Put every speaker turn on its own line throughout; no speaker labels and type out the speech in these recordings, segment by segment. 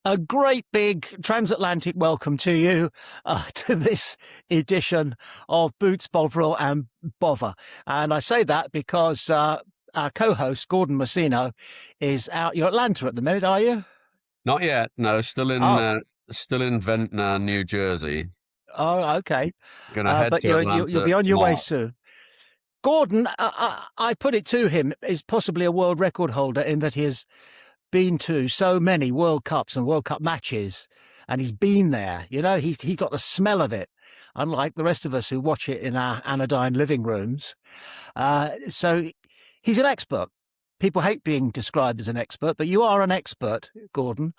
A great big transatlantic welcome to you to this edition of Boots, Bovril and Bovver. And I say that because our co-host, Gordon Messino, is out. You're at Atlanta at the minute, are you?
Not yet. No,
Oh,
still in Ventnor, New Jersey.
oh, okay.
Going to head
But
to
you'll
Atlanta
be on your way
tomorrow.
soon. Gordon, I put it to him, is possibly a world record holder in that he has been to so many World Cups and World Cup matches, and he's been there. You know, he got the smell of it, unlike the rest of us who watch it in our anodyne living rooms. So he's an expert. People hate being described as an expert, but you are an expert, Gordon,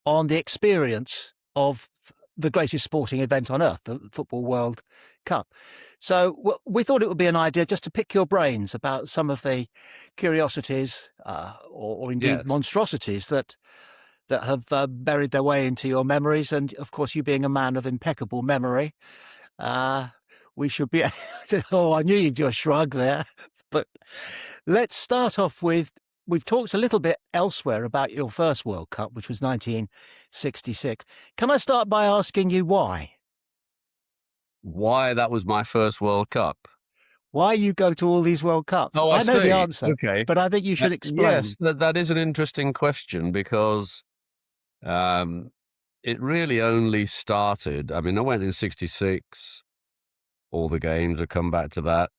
on the experience of the greatest sporting event on earth, the Football World Cup. So we thought it would be an idea just to pick your brains about some of the curiosities or indeed
Yes.
monstrosities that have buried their way into your memories. And of course, you being a man of impeccable memory, we should be. Oh, I knew you'd do a shrug there. But let's start off with, we've talked a little bit elsewhere about your first World Cup, which was 1966. Can I start by asking you why?
Why that was my first World Cup?
Why you go to all these World Cups?
Oh, I
know the
see.
answer,
Okay.
but I think you should explain.
Yes, that is an interesting question because it really only started. I mean, I went in 66. All the games, I'll come back to that.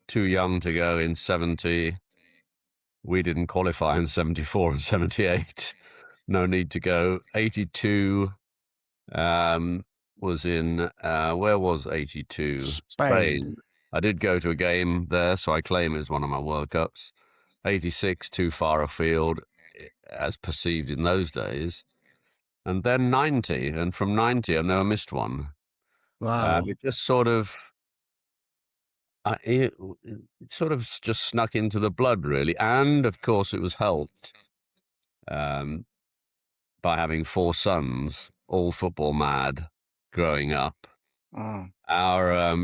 Too young to go in 70. We didn't qualify in 74 and 78. No need to go. 82 was in, where was 82?
Spain.
I did go to a game there, so I claim it as one of my World Cups. 86, too far afield, as perceived in those days. And then 90, and from 90, I've never missed one.
Wow.
It just sort of, it sort of just snuck into the blood, really. And, of course, it was helped by having 4 sons, all football mad, growing up. Our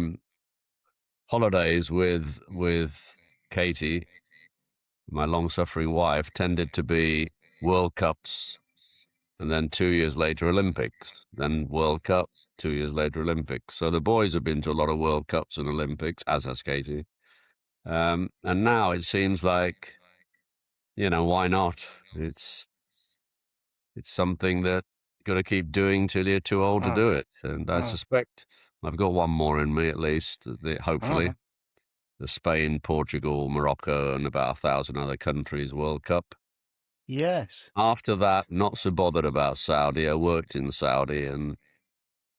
holidays with Katie, my long-suffering wife, tended to be World Cups, and then 2 years later Olympics, then World Cup, 2 years later Olympics. So the boys have been to a lot of World Cups and Olympics, as has Katie. And now it seems like, why not? It's something that you've got to keep doing till you're too old to do it. And I suspect I've got one more in me at least, hopefully. The Spain, Portugal, Morocco, and about 1,000 other countries World Cup.
Yes.
After that, not so bothered about Saudi. I worked in Saudi, and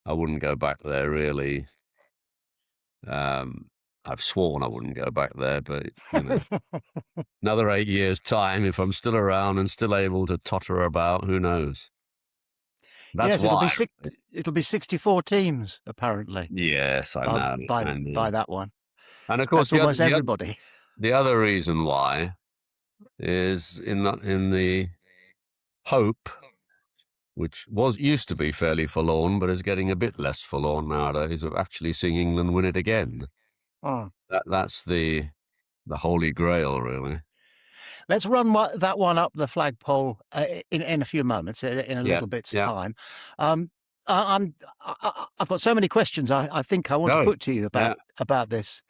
I wouldn't go back there, really. I've sworn I wouldn't go back there, but, another 8 years' time, if I'm still around and still able to totter about, who knows? That's
yes,
why.
it'll be 64 teams, apparently.
Yes, I know.
By that one.
And of course,
That's almost everybody.
The other reason why is in the hope, which used to be fairly forlorn, but is getting a bit less forlorn nowadays, of actually seeing England win it again. That's the holy grail, really.
Let's run that one up the flagpole in a few moments, in a little bit's time. I've got so many questions I think I want to put to you about this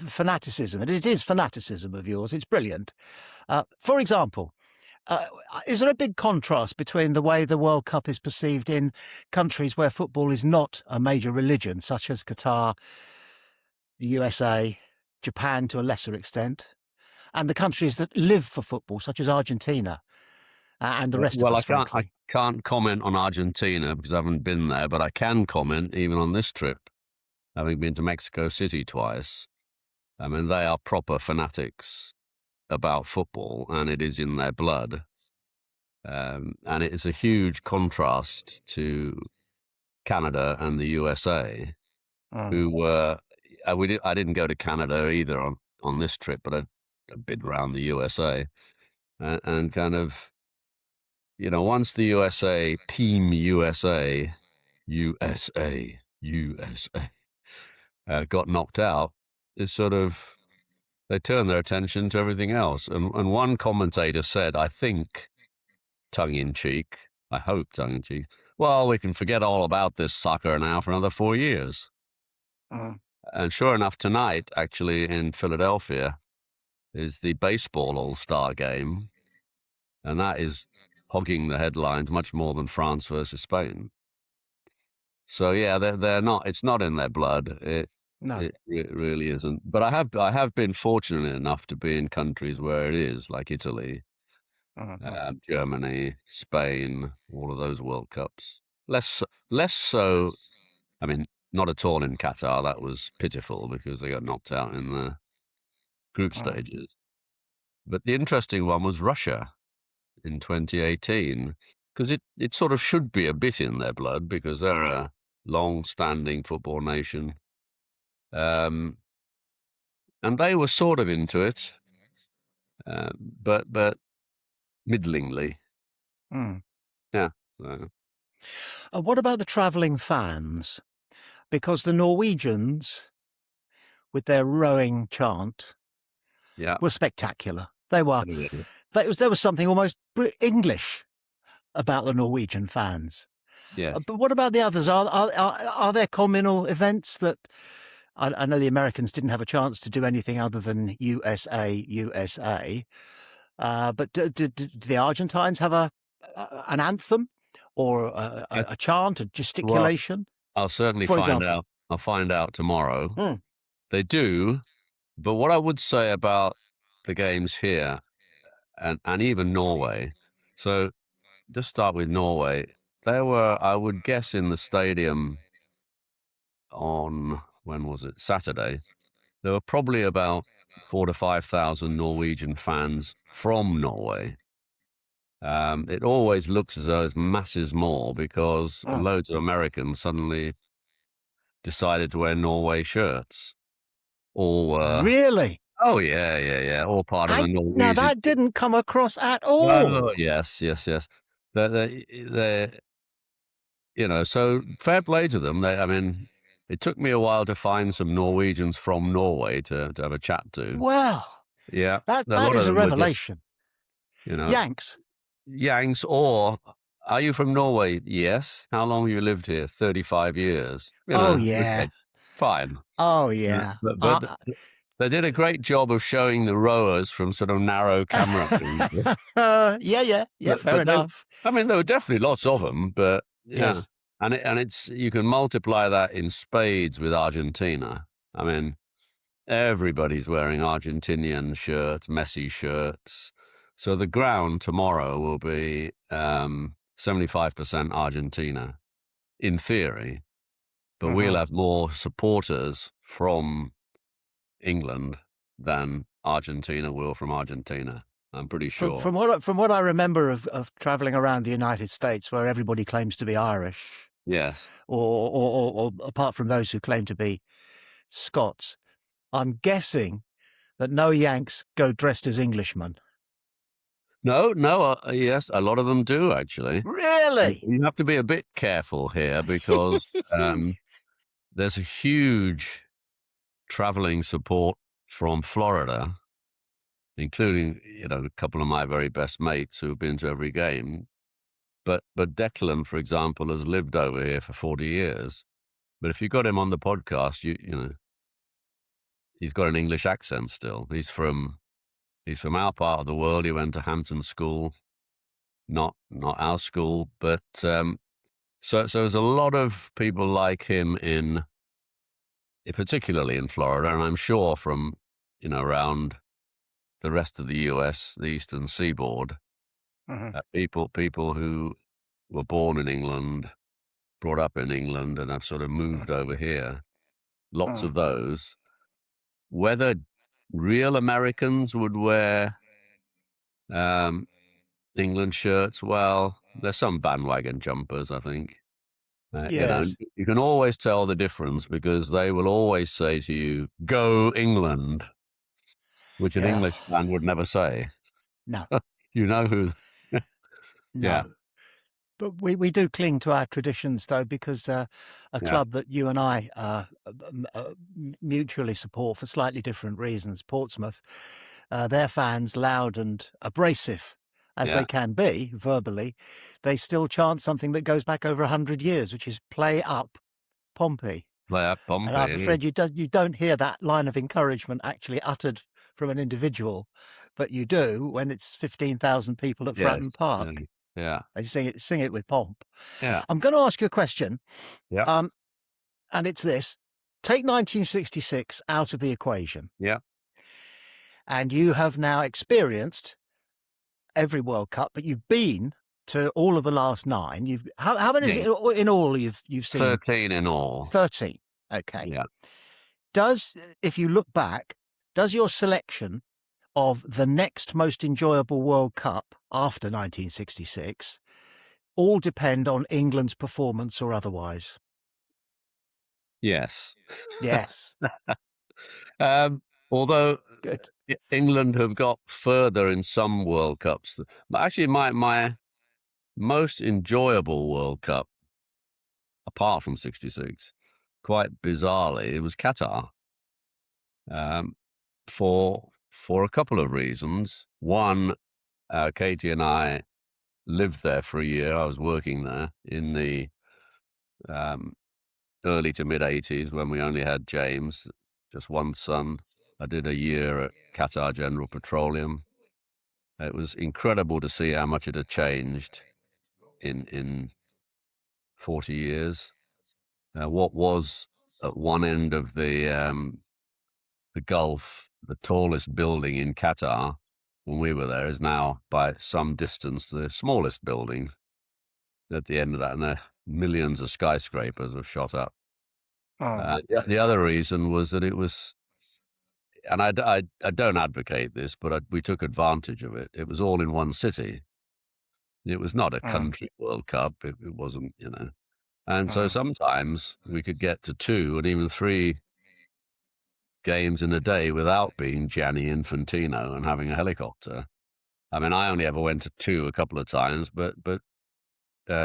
fanaticism, and it is fanaticism of yours. It's brilliant. For example, is there a big contrast between the way the World Cup is perceived in countries where football is not a major religion, such as Qatar, the USA, Japan to a lesser extent, and the countries that live for football, such as Argentina and the rest of us, frankly?
I can't comment on Argentina because I haven't been there, but I can comment even on this trip, having been to Mexico City twice. I mean, they are proper fanatics about football, and it is in their blood. And it is a huge contrast to Canada and the USA, who were. I didn't go to Canada either on this trip, but I bid around the USA, and kind of, once the USA, Team USA, got knocked out, it's sort of they turn their attention to everything else. And one commentator said, I think, tongue-in-cheek, I hope tongue-in-cheek, well, we can forget all about this soccer now for another 4 years.
Mm.
And sure enough, tonight, actually, in Philadelphia, is the baseball all-star game, and that is hogging the headlines much more than France versus Spain. So yeah, they're not. It's not in their blood.
No.
It really isn't. But I have been fortunate enough to be in countries where it is, like Italy,
Mhm.
Germany, Spain, all of those World Cups. Less so. I mean, not at all in Qatar. That was pitiful because they got knocked out in the group
Mm.
stages. But the interesting one was Russia in 2018, because it sort of should be a bit in their blood because they're a long-standing football nation. And they were sort of into it, but middlingly.
Mm.
Yeah. So,
What about the travelling fans? Because the Norwegians, with their rowing chant,
yeah.
were spectacular. There was something almost English about the Norwegian fans.
Yes.
But what about the others? Are there communal events that I know the Americans didn't have a chance to do anything other than USA, USA. But do the Argentines have an anthem or
I,
a chant, a
well,
gesticulation,
I'll certainly
for
find
example?
out. I'll find out tomorrow.
Mm.
They do, but what I would say about the games here and even Norway. So just start with Norway. There were, I would guess, in the stadium on, when was it? Saturday. There were probably about 4,000 to 5,000 Norwegian fans from Norway. It always looks as though it's masses more because
Mm.
loads of Americans suddenly decided to wear Norway shirts. All were,
Really?
oh yeah, yeah, yeah, all part of the
Now
Norwegian.
that didn't come across at all.
Oh yes, yes, yes. They so fair play to them. I mean, it took me a while to find some Norwegians from Norway to have a chat to.
Well,
Yeah, a
that
lot of
is a
them were just,
revelation.
you know,
Yanks.
Yanks, or are you from Norway? Yes. How long have you lived here? 35 years.
Oh yeah.
Okay, fine.
Oh yeah.
But they did a great job of showing the rowers from sort of narrow camera angles.
Yeah. Fair
But
enough.
I mean, there were definitely lots of them, but yeah.
Yes.
And it's, you can multiply that in spades with Argentina. I mean, everybody's wearing Argentinian shirts, Messi shirts. So the ground tomorrow will be 75% Argentina, in theory, but we'll
Mhm.
have more supporters from England than Argentina will from Argentina. I'm pretty sure.
From what I remember of traveling around the United States, where everybody claims to be Irish,
Yes.
or apart from those who claim to be Scots, I'm guessing that no Yanks go dressed as Englishmen.
No, yes, a lot of them do actually.
Really?
You have to be a bit careful here because there's a huge traveling support from Florida, including, a couple of my very best mates who've been to every game. But Declan, for example, has lived over here for 40 years. But if you got him on the podcast, he's got an English accent still. He's from our part of the world. He went to Hampton School, not our school. But so there's a lot of people like him particularly in Florida, and I'm sure from around the rest of the U.S., the Eastern Seaboard,
Mhm.
people who were born in England, brought up in England, and have sort of moved over here. Lots
Mhm.
of those. Whether real Americans would wear um, England shirts, well, there's some bandwagon jumpers, I think.
Yes.
You can always tell the difference because they will always say to you, "Go England," which an
Yeah.
English fan would never say.
No.
You know who? Yeah.
No. But we do cling to our traditions, though, because a
Yeah,
club that you and I mutually support for slightly different reasons, Portsmouth, their fans, loud and abrasive as
yeah.
they can be verbally, they still chant something that goes back over 100 years, which is "Play up, Pompey."
Play up
And I'm
Pompey.
afraid you don't hear that line of encouragement actually uttered from an individual, but you do when it's 15,000 people at
Yes.
Fratton
Yeah.
Park.
Yeah.
They sing it with pomp.
Yeah.
I'm going to ask you a question,
Yeah.
um, and it's this: take 1966 out of the equation,
Yeah.
and you have now experienced every World Cup, but you've been to all of the last nine. You've how many is
Yes.
it in all you've seen?
13 in all.
13. Okay.
Yeah.
Does if you look back, does your selection of the next most enjoyable World Cup after 1966 all depend on England's performance or otherwise?
Yes.
Yes.
Um, although
Good.
England have got further in some World Cups. But actually, my most enjoyable World Cup, apart from '66, quite bizarrely, it was Qatar. Um, for a couple of reasons. One, Katie and I lived there for a year. I was working there in the um, early to mid '80s when we only had James, just one son. I did a year at Qatar General Petroleum. It was incredible to see how much it had changed in 40 years. What was at one end of the Gulf, the tallest building in Qatar when we were there, is now by some distance the smallest building at the end of that, and there millions of skyscrapers have shot up.
Oh.
The other reason was that it was, and I don't advocate this, but we took advantage of it. It was all in one city. It was not a
Mm,
country World Cup. It wasn't, And so
mm,
sometimes we could get to 2 and even 3 games in a day without being Gianni Infantino and having a helicopter. I mean, I only ever went to 2 a couple of times, but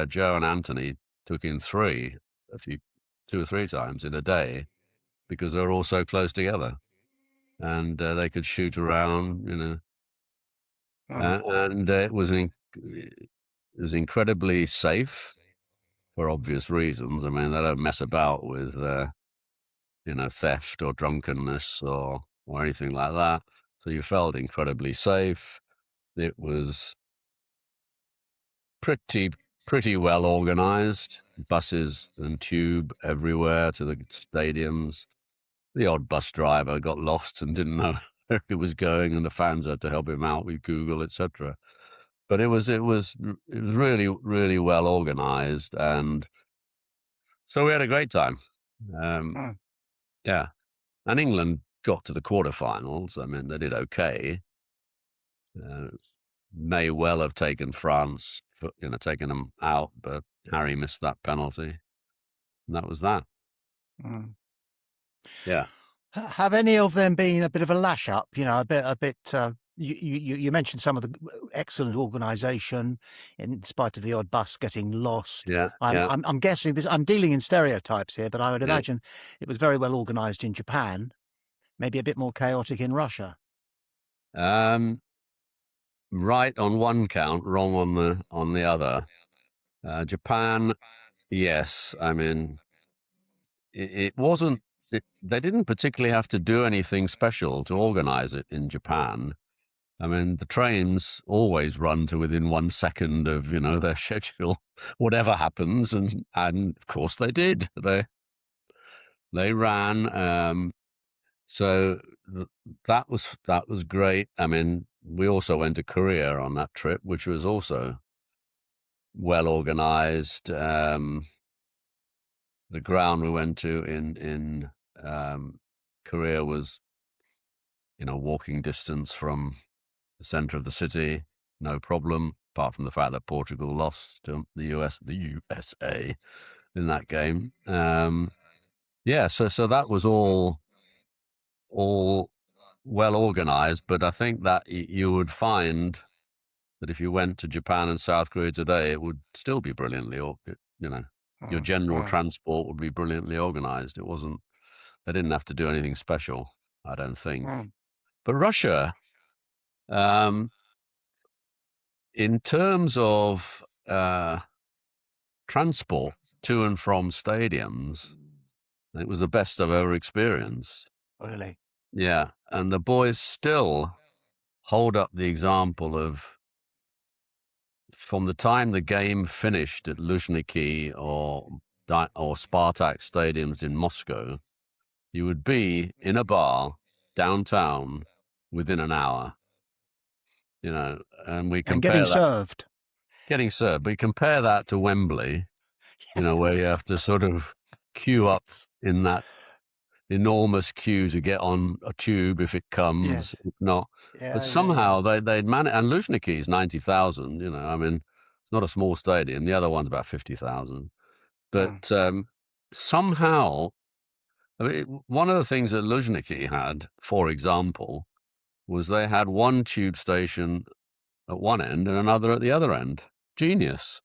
Joe and Anthony took in 3, a few 2 or 3 times in a day because they were all so close together, and they could shoot around,
mm,
and it was incredibly safe for obvious reasons. I mean, they don't mess about with theft or drunkenness or anything like that. So you felt incredibly safe. It was pretty pretty well organized. Buses and tube everywhere to the stadiums. The odd bus driver got lost and didn't know where he was going, and the fans had to help him out with Google, etc. But it was really really well organized, and so we had a great time. Um,
mm.
yeah, and England got to the quarterfinals. I mean, they did okay. Uh, may well have taken France, taken them out, but Harry missed that penalty, and that was that.
Mm.
Yeah,
Have any of them been a bit of a lash up? A bit. You mentioned some of the excellent organisation, in spite of the odd bus getting lost.
yeah,
I'm
yeah,
I'm, I'm guessing this. I'm dealing in stereotypes here, but I would
yeah.
imagine it was very well organised in Japan. Maybe a bit more chaotic in Russia.
Um, right on one count, wrong on the other. Japan, yes. I mean, it wasn't. They didn't particularly have to do anything special to organize it in Japan. I mean, the trains always run to within 1 second of their schedule, whatever happens, and of course they did. They ran. So that was great. I mean, we also went to Korea on that trip, which was also well organized. The ground we went to in Korea was walking distance from the center of the city, no problem. Apart from the fact that Portugal lost to the USA in that game. Yeah, so that was all well organized, but I think that you would find that if you went to Japan and South Korea today, it would still be brilliantly, your general
Mm.
transport would be brilliantly organized. They didn't have to do anything special, I don't think.
Mm.
But Russia, um, in terms of transport to and from stadiums, it was the best I've ever experienced.
Really?
Yeah, and the boys still hold up the example of from the time the game finished at Luzhniki or Spartak stadiums in Moscow, you would be in a bar downtown within an hour, and we
And getting
compare that
served.
getting served. We compare that to Wembley, where you have to sort of queue up
Yes.
in that enormous queue to get on a tube if it comes,
Yes.
if not. But
Yeah.
somehow they'd manage, and Luzhniki is 90,000, I mean, it's not a small stadium. The other one's about 50,000.
Mm.
But somehow, I mean, one of the things that Luzhniki had, for example, was they had one tube station at one end and another at the other end. Genius.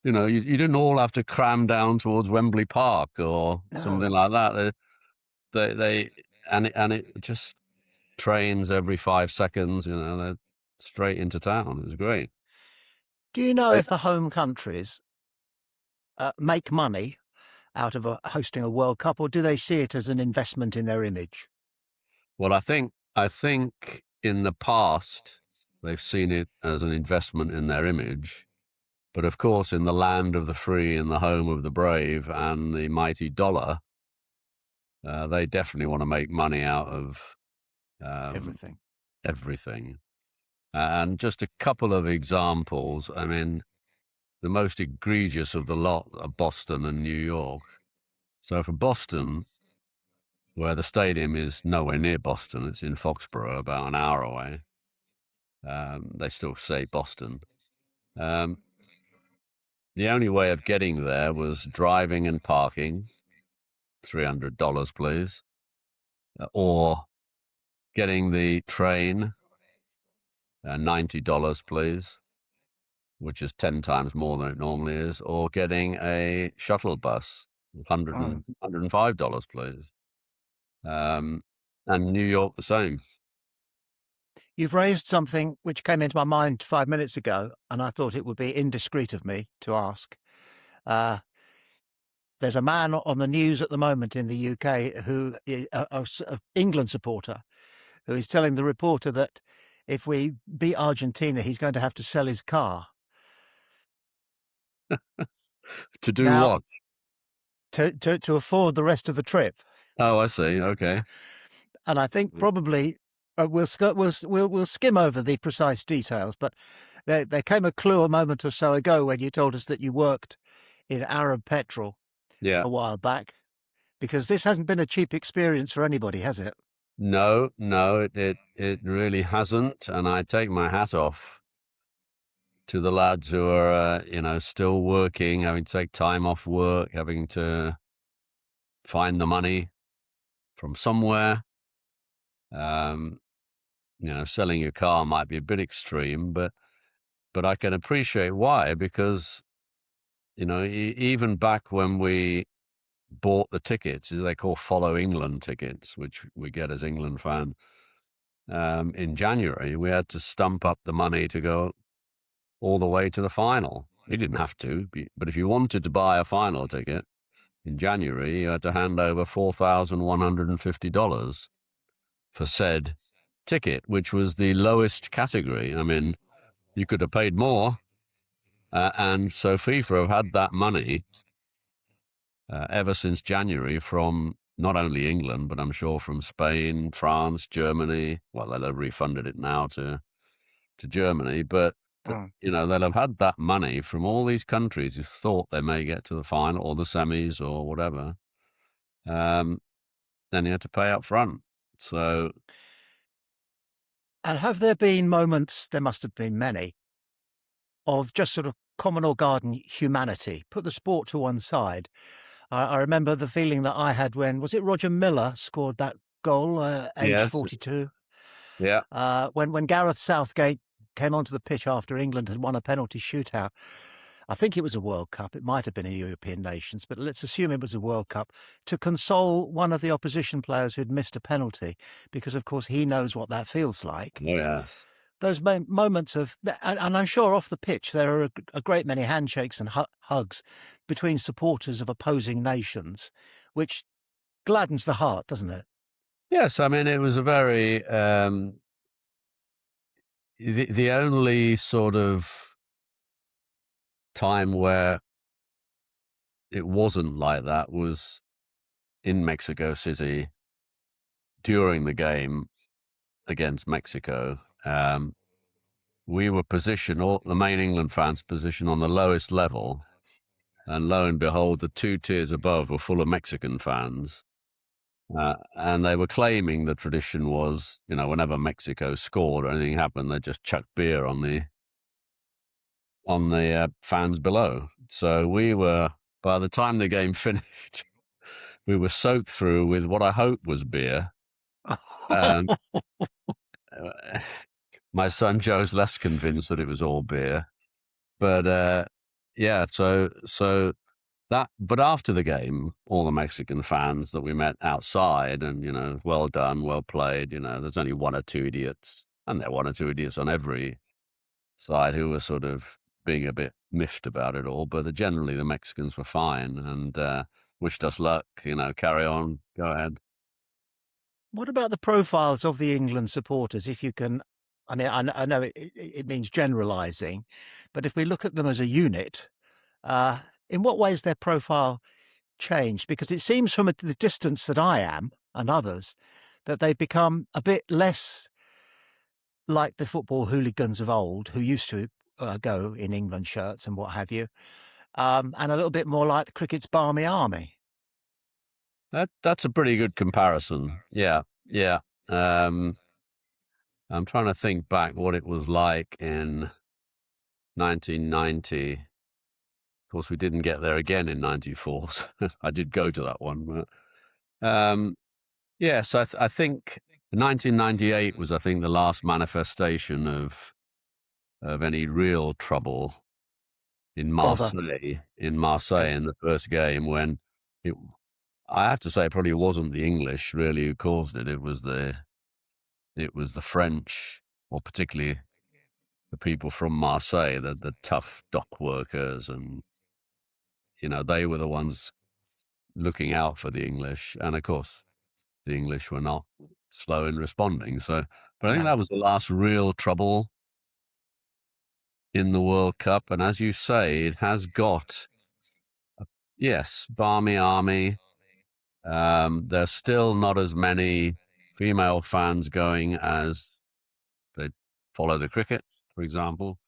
So, you didn't all have to cram down towards Wembley Park or something
No.
like that. It just trains every 5 seconds. They're straight into town. It was great.
Do you know
I-
if the home countries make money out of hosting a World Cup, or do they see it as an investment in their image?
Well, I think in the past they've seen it as an investment in their image, but of course, in the land of the free and the home of the brave and the mighty dollar, they definitely want to make money out of um,
Everything.
everything. And just a couple of examples. I mean, the most egregious of the lot are Boston and New York. So for Boston, where the stadium is nowhere near Boston, it's in Foxborough, about an hour away. They still say Boston. Um, the only way of getting there was driving and parking, $300, please, or getting the train, $90, please, which is 10 times more than it normally is, or getting a shuttle bus,
Mm.
$105, please. And New York, the same.
You've raised something which came into my mind 5 minutes ago, and I thought it would be indiscreet of me to ask. Uh, there's a man on the news at the moment in the UK who is a England supporter, who is telling the reporter that if we beat Argentina, he's going to have to sell his car.
To do
Now,
what?
to afford the rest of the trip.
Oh, I see. Okay.
And I think probably we'll skim over the precise details, but there came a clue a moment or so ago when you told us that you worked in Arab petrol
Yeah.
a while back, because this hasn't been a cheap experience for anybody, has it?
No, it really hasn't. And I take my hat off to the lads who are, still working, having to take time off work, having to find the money from somewhere. Selling your car might be a bit extreme, but I can appreciate why, because, even back when we bought the tickets, they call Follow England tickets, which we get as England fans, in January, we had to stump up the money to go all the way to the final. You didn't have to, but if you wanted to buy a final ticket in January, you had to hand over $4,150 for said ticket, which was the lowest category. I mean, you could have paid more. And so FIFA have had that money ever since January from not only England, but I'm sure from Spain, France, Germany. Well, they'll have refunded it now to Germany, but
Mm.
they'll have had that money from all these countries who thought they may get to the final or the semis or whatever. Then you had to pay up front. So
And have there been moments, there must have been many, of just sort of common or garden humanity? Put the sport to one side. I remember the feeling that I had when, was it Roger Miller scored that goal, age
yes,
42?
Yeah.
When Gareth Southgate came onto the pitch after England had won a penalty shootout, I think it was a World Cup, it might have been a European nations, but let's assume it was a World Cup, to console one of the opposition players who'd missed a penalty, because of course he knows what that feels like.
Oh, yes.
Those moments of, and I'm sure off the pitch there are a great many handshakes and hugs between supporters of opposing nations, which gladdens the heart, doesn't it?
Yes, I mean, it was a very, the only sort of time where it wasn't like that was in Mexico City during the game against Mexico. We were positioned, all the main England fans positioned on the lowest level, and lo and behold, the two tiers above were full of Mexican fans. And they were claiming the tradition was, whenever Mexico scored or anything happened, they just chucked beer on the fans below. So we were, by the time the game finished, we were soaked through with what I hope was beer. And my son Joe's less convinced that it was all beer. But yeah, so that. But after the game, all the Mexican fans that we met outside, and well done, well played. There's only one or two idiots, and there are one or two idiots on every side who were sort of being a bit miffed about it all. But generally, the Mexicans were fine and wished us luck. Carry on, go ahead.
What about the profiles of the England supporters? If you can, I mean, I know it means generalising, but if we look at them as a unit, in what ways their profile changed? Because it seems from the distance that I am and others that they've become a bit less like the football hooligans of old who used to go in England shirts and what have you, and a little bit more like the cricket's Barmy Army.
That's a pretty good comparison. Yeah, yeah. I'm trying to think back what it was like in 1990. Of course, we didn't get there again in '94. So I did go to that one. But yes, I think 1998 was, I think, the last manifestation of any real trouble in
Bother.
Marseille. In
Yes.
the first game, when it, I have to say, it probably wasn't the English really who caused it. It was the French, or particularly the people from Marseille, the tough dock workers, and they were the ones looking out for the English, and of course the English were not slow in responding. So, but I think
No.
that was the last real trouble in the World Cup, and as you say, it has got, yes, Barmy Army. There's still not as many female fans going as they follow the cricket, for example.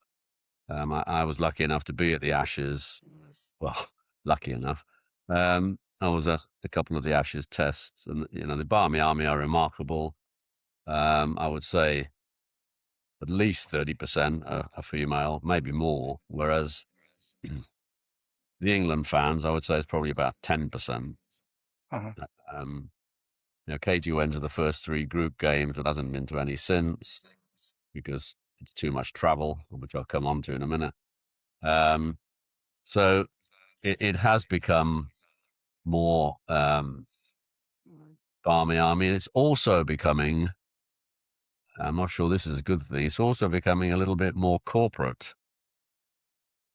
I was lucky enough to be at the Ashes. Well, lucky enough. I was at a couple of the Ashes tests, and the Barmy Army are remarkable. I would say at least 30% are female, maybe more. Whereas the England fans, I would say, is probably about 10%.
Uh-huh.
Um, KG went to the first three group games, but hasn't been to any since because it's too much travel, which I'll come on to in a minute. So it has become more Barmy Army. And it's also becoming, I'm not sure this is a good thing, it's also becoming a little bit more corporate.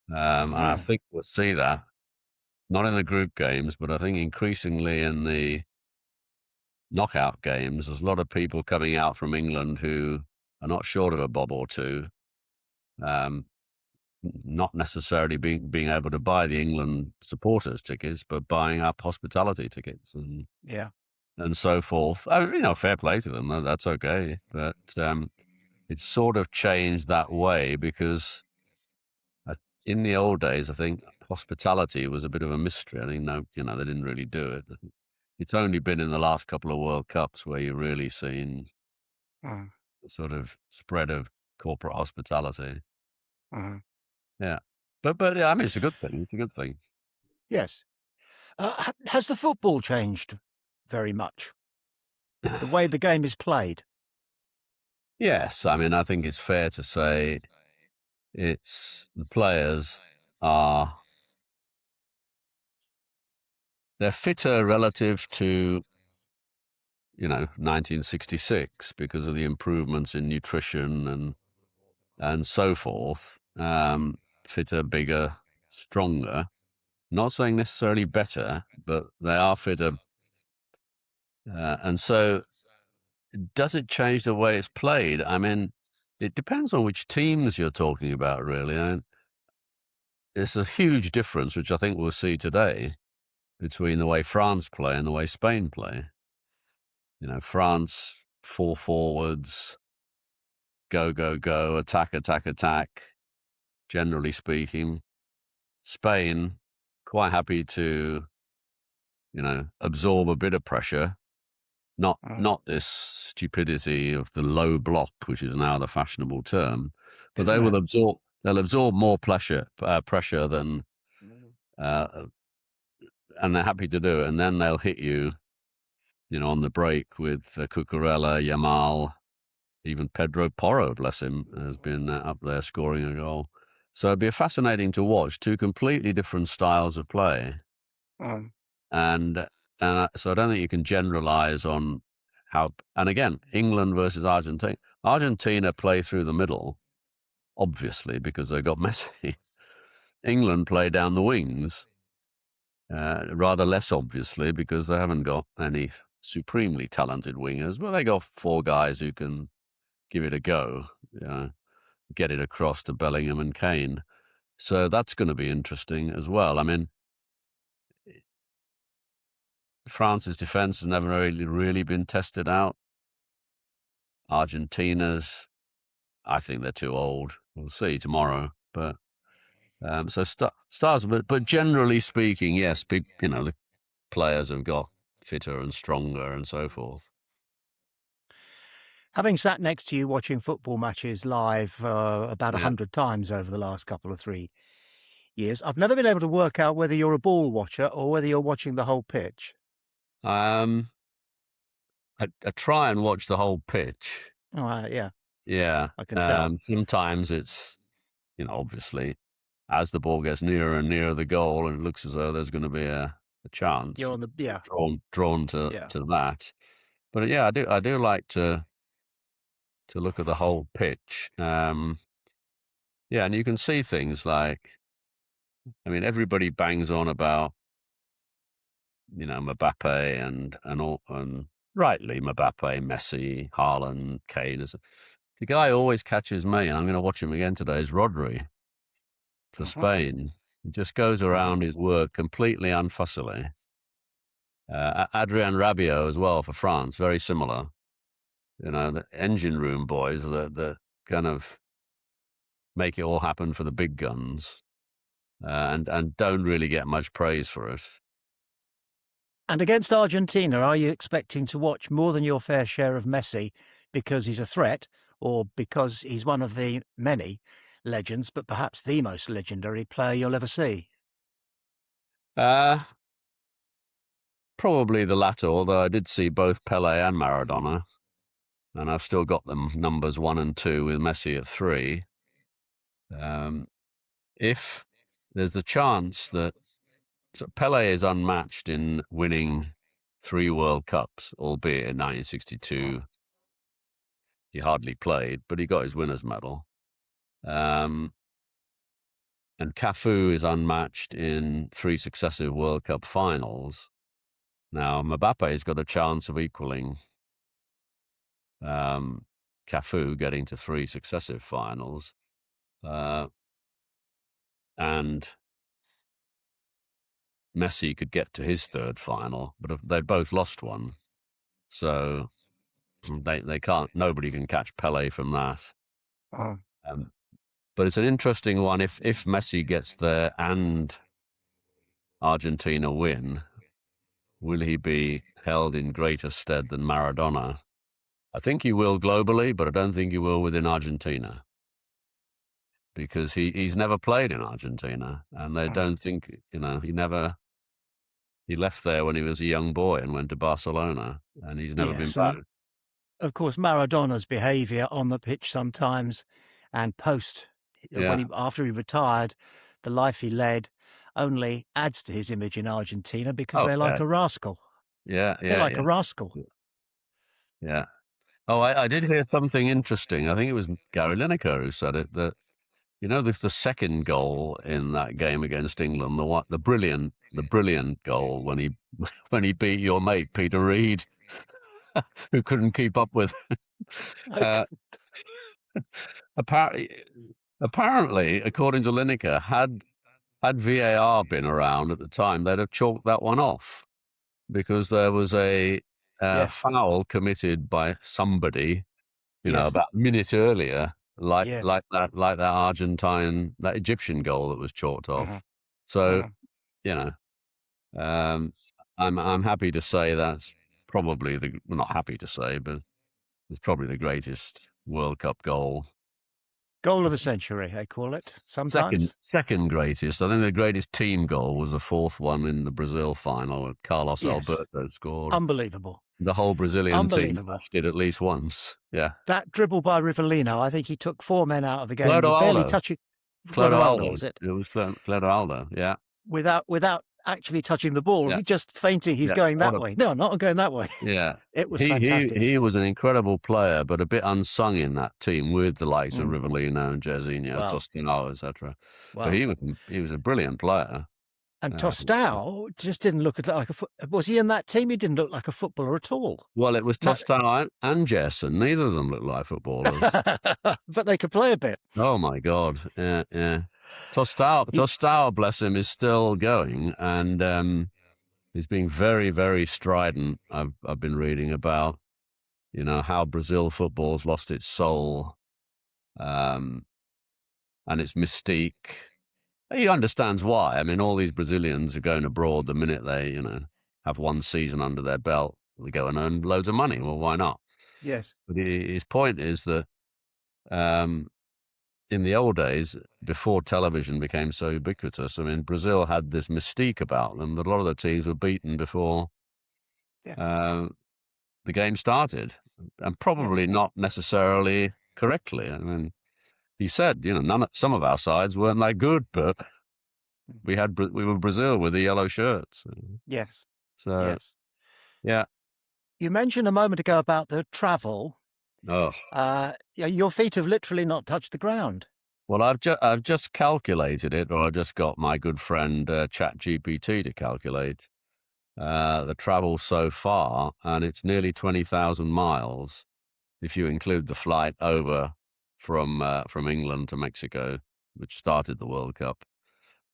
And I
Mhm.
think we'll see that, not in the group games, but I think increasingly in the knockout games. There's a lot of people coming out from England who are not short of a bob or two, um, not necessarily being able to buy the England supporters tickets, but buying up hospitality tickets
Yeah.
and so forth. Fair play to them. That's okay. But it's sort of changed that way because in the old days, I think hospitality was a bit of a mystery. I think they didn't really do it. It's only been in the last couple of World Cups where you've really seen
Mhm.
the sort of spread of corporate hospitality.
Mhm.
Yeah. But yeah, I mean, it's a good thing. It's a good thing.
Yes. Has the football changed very much? The way the game is played?
Yes, I mean, I think it's fair to say it's the players are they're fitter relative to 1966 because of the improvements in nutrition and so forth. Fitter, bigger, stronger. Not saying necessarily better, but they are fitter. And so, does it change the way it's played? I mean, it depends on which teams you're talking about, really. And it's a huge difference, which I think we'll see today, between the way France play and the way Spain play. France, four forwards, go, go, go, attack, attack, attack, generally speaking. Spain, quite happy to, absorb a bit of pressure, not this stupidity of the low block, which is now the fashionable term, but
Isn't it?
they'll absorb more pressure than, uh, and they're happy to do it. And then they'll hit you, on the break with Cucurella, Yamal, even Pedro Porro, bless him, has been up there scoring a goal. So it'd be fascinating to watch two completely different styles of play.
Um,
And so I don't think you can generalize on how. And again, England versus Argentina. Argentina play through the middle, obviously, because they got Messi. England play down the wings, rather less obviously, because they haven't got any supremely talented wingers, but they got four guys who can give it a go, get it across to Bellingham and Kane. So that's going to be interesting as well. I mean, France's defense has never really been tested out. Argentina's, I think they're too old. We'll see tomorrow. But so stars, but generally speaking, yes, the players have got fitter and stronger and so forth.
Having sat next to you watching football matches live about
Yeah.
100 times over the last couple of 3 years, I've never been able to work out whether you're a ball watcher or whether you're watching the whole pitch.
Um, I try and watch the whole pitch.
Oh, yeah,
Yeah.
I can tell.
Sometimes it's, obviously, as the ball gets nearer and nearer the goal, and it looks as though there's going to be a chance,
You're on the, yeah,
drawn to
yeah.
that. But yeah, I do like to look at the whole pitch. Yeah, and you can see things like, I mean, everybody bangs on about, Mbappe and rightly Mbappe, Messi, Haaland, Kane. The guy who always catches me, and I'm going to watch him again today, is Rodri for
Uh-huh.
Spain. He just goes
Uh-huh.
around his work completely unfussily. Adrian Rabiot as well for France, very similar. The engine room boys that kind of make it all happen for the big guns, and don't really get much praise for it.
And against Argentina, are you expecting to watch more than your fair share of Messi because he's a threat or because he's one of the many legends, but perhaps the most legendary player you'll ever see?
Uh, Probably the latter, although I did see both Pele and Maradona, and I've still got them numbers 1 and 2 with Messi at 3. Um, if there's a chance that so Pele is unmatched in winning 3 World Cups, albeit in 1962 he hardly played, but he got his winner's medal. Um, and Cafu is unmatched in 3 successive World Cup finals. Now, Mbappe's got a chance of equaling Cafu, getting to 3 successive finals. And Messi could get to his 3rd final, but they both lost one. So they can't, nobody can catch Pele from that.
Oh,
Um, but it's an interesting one. If Messi gets there and Argentina win, will he be held in greater stead than Maradona? I think he will globally, but I don't think he will within Argentina, because he's never played in Argentina, and they
oh.
don't think, he left there when he was a young boy and went to Barcelona, and he's never been
Yes, and
back.
of course, Maradona's behaviour on the pitch sometimes and post,
Yeah,
after he retired, the life he led only adds to his image in Argentina because
oh
they're
yeah,
like a rascal.
yeah,
They're
yeah,
like a
yeah,
rascal.
yeah. Oh, I did hear something interesting. I think it was Gary Lineker who said it, that the second goal in that game against England, the brilliant goal when he when he beat your mate Peter Reid, who couldn't keep up with.
Okay.
uh, apparently, apparently, according to Lineker, had VAR been around at the time, they'd have chalked that one off because there was a
Yes,
foul committed by somebody,
yes,
about a minute earlier, like
yes.
that Egyptian goal that was chalked
Mhm,
off. So,
mhm.
you know, um, I'm happy to say that's probably well, not happy to say, but it's probably the greatest World Cup goal.
Goal of the century, they call it
Second,
sometimes.
second greatest. I think the greatest team goal was the fourth one in the Brazil final that Carlos
Yes.
Alberto scored.
Unbelievable.
The whole Brazilian team
Unbelievable.
touched it at least once. Yeah.
That dribble by Rivellino, I think he took 4 men out of the game with barely
Clodoaldo.
touching Guadaldo,
Clodoaldo.
was it?
It was Clodoaldo. Yeah.
Without actually touching the ball.
Yeah.
He just feinting he's
Yeah.
going
What
that
a
way. No, not going that way.
Yeah.
It was
He
fantastic.
he was an incredible player, but a bit unsung in that team with the likes of
Mm.
Rivellino and Jairzinho,
Well,
Tostino, etc. But
well.
he was a brilliant player.
And
Uh,
Tostao just didn't look like a was he in that team? He didn't look like a footballer at all.
well, it was
No,
Tostino and Gerson. Neither of them looked like footballers.
but they could play a bit.
Oh my God! Yeah, yeah.
You
Tostao, bless him, is still going, and he's being very, very strident. I've been reading about how Brazil football's lost its soul, um, and its mystique. He understands why. I mean, all these Brazilians are going abroad the minute they have one season under their belt. They go and earn loads of money. Well, why not?
yes,
But his point is that. In the old days, before television became so ubiquitous, I mean, Brazil had this mystique about them that a lot of the teams were beaten before
yes,
uh, the game started, and
yes.
probably not necessarily correctly. I mean, he said, some of our sides weren't that good, but
Mm.
we were Brazil with the yellow shirts.
Yes,
So
yes.
yeah,
You mentioned a moment ago about the travel.
oh
Yeah, your feet have literally not touched the ground.
well, I've just calculated it, or I just got my good friend ChatGPT to calculate the travel so far, and it's nearly 20,000 miles if you include the flight over from England to Mexico, which started the World Cup.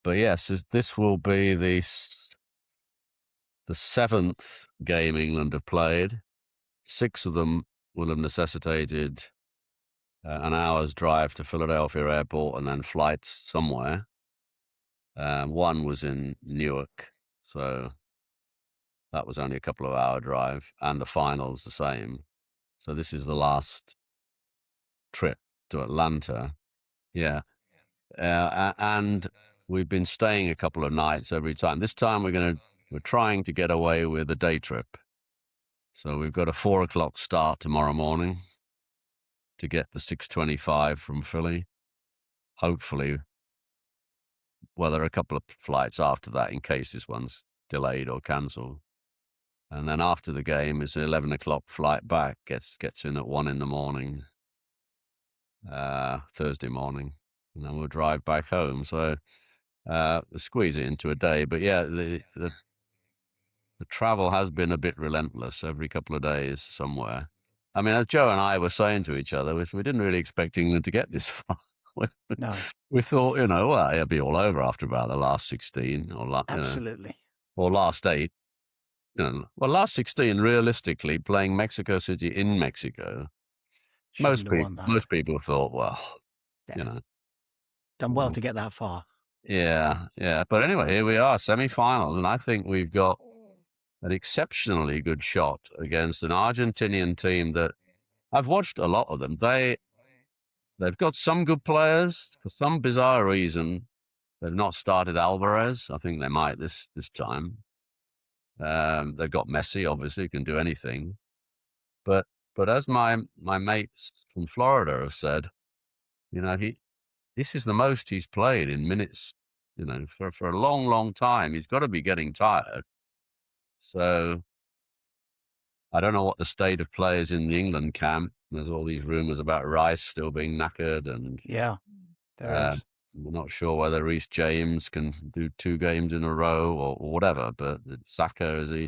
But yes, this will be the seventh game England have played. 6 of them will have necessitated an hour's drive to Philadelphia Airport and then flights somewhere. One was in Newark, so that was only a couple of hour drive, and the final's the same. So this is the last trip to Atlanta. Yeah. And we've been staying a couple of nights every time. This time we're trying to get away with a day trip. So we've got a 4 o'clock start tomorrow morning to get the 6:25 from Philly. Hopefully, well, there are a couple of flights after that in case this one's delayed or cancelled. And then after the game is an 11 o'clock flight back. Gets in at 1 in the morning, Thursday morning, and then we'll drive back home. So squeeze it into a day. But yeah, the travel has been a bit relentless. Every couple of days somewhere. I mean, as Joe and I were saying to each other, we didn't really expect England to get this far. we,
No,
we thought, well, it'll be all over after about the last 16
absolutely.
or last 8. Well, last 16, realistically, playing Mexico City in Mexico,
Shouldn't have won that.
most people thought, well,
Yeah,
you know,
done well
well,
to get that far.
yeah, yeah. But anyway, here we are, semi-finals, and I think we've got an exceptionally good shot against an Argentinian team that I've watched a lot of them. They've got some good players. For some bizarre reason, they've not started Alvarez. I think they might this time. They've got Messi, obviously, who can do anything. But But as my mates from Florida have said, this is the most he's played in minutes, for a long, long time. He's got to be getting tired. So I don't know what the state of play is in the England camp. There's all these rumours about Rice still being knackered, and
Yeah, there is.
we're not sure whether Reece James can do 2 games in a row or whatever. But Saka, is he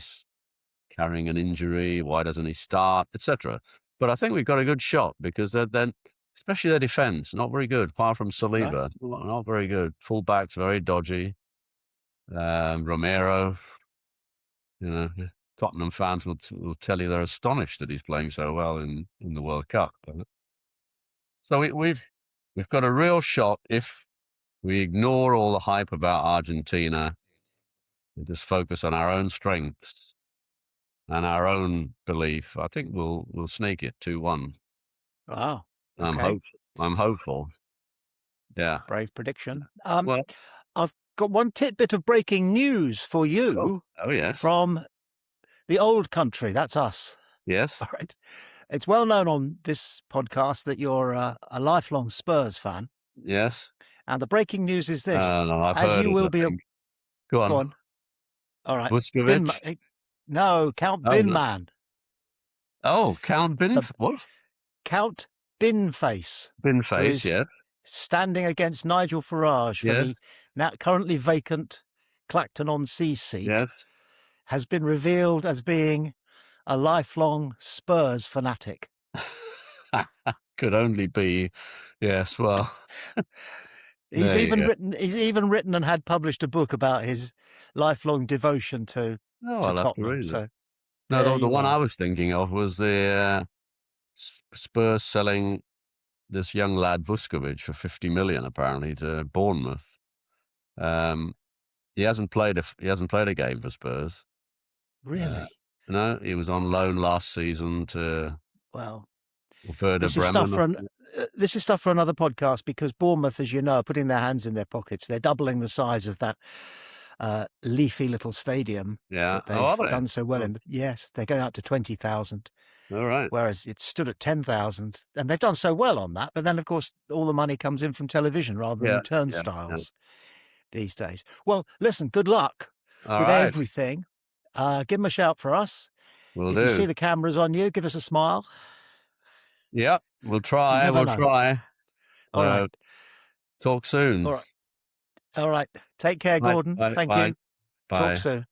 carrying an injury? Why doesn't he start, etc.? But I think we've got a good shot because then, especially their defence, not very good. Apart from
Right.
Saliba, not very good. Fullbacks very dodgy. Romero, Tottenham fans will tell you they're astonished that he's playing so well in the World Cup. So we've got a real shot if we ignore all the hype about Argentina and just focus on our own strengths and our own belief. I think we'll sneak it 2-1.
Wow.
I'm
Okay.
hopeful. Yeah.
Brave prediction.
Well,
I've got one tidbit of breaking news for you
oh yes,
from the old country. That's us.
yes,
All right. It's well known on this podcast that you're a lifelong Spurs fan.
yes.
And the breaking news is this.
I've
As
heard
you
it,
will
I
be
think. Go
Go
on.
on. All right.
Vuskovic?
No, Count
Oh, no.
Binman.
Oh, Count what?
Count Binface. Who
Binface,
is
yes.
standing against Nigel Farage for
Yes.
the now currently vacant Clacton-on-Sea seat,
Yes.
has been revealed as being a lifelong Spurs fanatic.
Could only be, yes, well.
He's
There you
even written and had published a book about his lifelong devotion to
Oh, I'll have to
Tottenham.
read it.
So
No,
there
the
you
one I
are.
was thinking of was the Spurs selling this young lad Vuskovic for 50 million apparently to Bournemouth. He hasn't played a game for Spurs.
Really?
No, he was on loan last season to
Well,
Werder
this is stuff
Bremen.
for this is stuff for another podcast, because Bournemouth, as you know, are putting their hands in their pockets. They're doubling the size of that leafy little stadium
Yeah.
that
Oh, are
they've
they?
done so well
Oh,
in. Yes, they're going up to 20,000,
all right.
whereas it stood at 10,000, and they've done so well on that. But then, of course, all the money comes in from television rather than
Yeah,
the turnstiles these days. Well, listen, good luck
All
with
right.
everything. Give them a shout for us.
Will
If
do.
you see the cameras on you, give us a smile.
Yep, we'll try.
You never
We'll
know.
try.
All right.
Talk soon.
All right. Take care,
Bye,
Gordon.
bye,
Thank
bye,
you.
bye.
Talk soon.